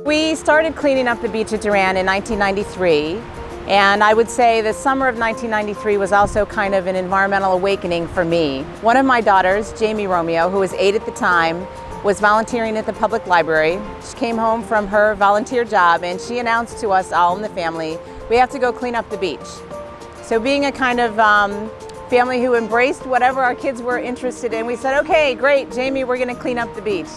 We started cleaning up the beach at Durand in 1993, and I would say the summer of 1993 was also kind of an environmental awakening for me. One of my daughters, Kimie Romeo, who was 8 at the time, was volunteering at the public library. She came home from her volunteer job and she announced to us all in the family, we have to go clean up the beach. So being a kind of family who embraced whatever our kids were interested in, we said, okay, great, Kimie, we're gonna clean up the beach.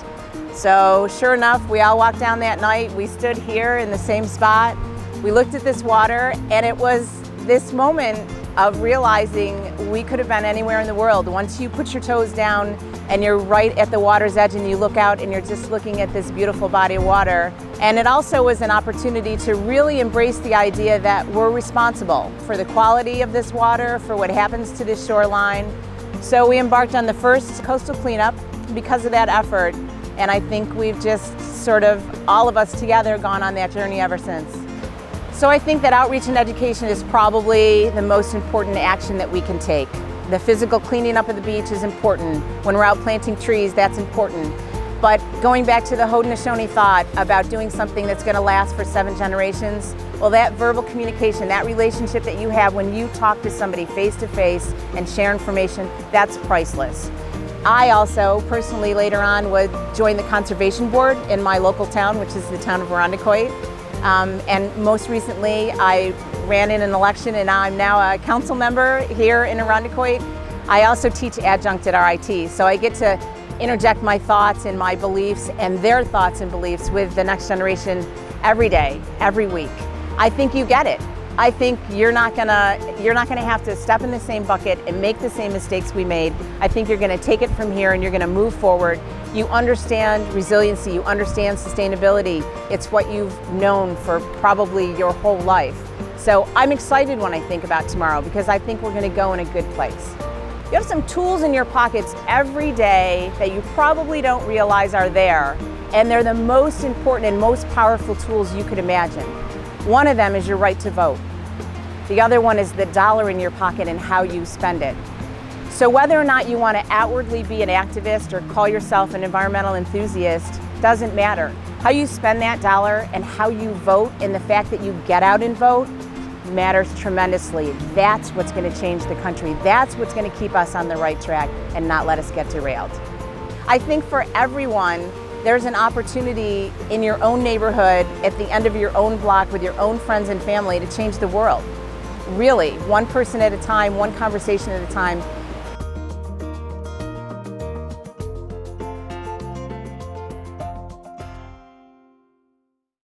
So sure enough, we all walked down that night. We stood here in the same spot. We looked at this water, and it was this moment of realizing we could have been anywhere in the world. Once you put your toes down and you're right at the water's edge and you look out and you're just looking at this beautiful body of water. And it also was an opportunity to really embrace the idea that we're responsible for the quality of this water, for what happens to this shoreline. So we embarked on the first coastal cleanup because of that effort. And I think we've just sort of, all of us together, gone on that journey ever since. So I think that outreach and education is probably the most important action that we can take. The physical cleaning up of the beach is important. When we're out planting trees, that's important. But going back to the Haudenosaunee thought about doing something that's going to last for 7 generations, well, that verbal communication, that relationship that you have when you talk to somebody face to face and share information, that's priceless. I also personally later on would join the conservation board in my local town, which is the town of Irondequoit. And most recently I ran in an election and I'm now a council member here in Irondequoit. I also teach adjunct at RIT, so I get to interject my thoughts and my beliefs and their thoughts and beliefs with the next generation every day, every week. I think you get it. I think you're not gonna have to step in the same bucket and make the same mistakes we made. I think you're gonna take it from here and you're gonna move forward. You understand resiliency, you understand sustainability. It's what you've known for probably your whole life. So I'm excited when I think about tomorrow because I think we're gonna go in a good place. You have some tools in your pockets every day that you probably don't realize are there, and they're the most important and most powerful tools you could imagine. One of them is your right to vote. The other one is the dollar in your pocket and how you spend it. So whether or not you want to outwardly be an activist or call yourself an environmental enthusiast, doesn't matter. How you spend that dollar and how you vote and the fact that you get out and vote matters tremendously. That's what's going to change the country. That's what's going to keep us on the right track and not let us get derailed. I think for everyone, there's an opportunity in your own neighborhood, at the end of your own block, with your own friends and family to change the world. Really, one person at a time, one conversation at a time.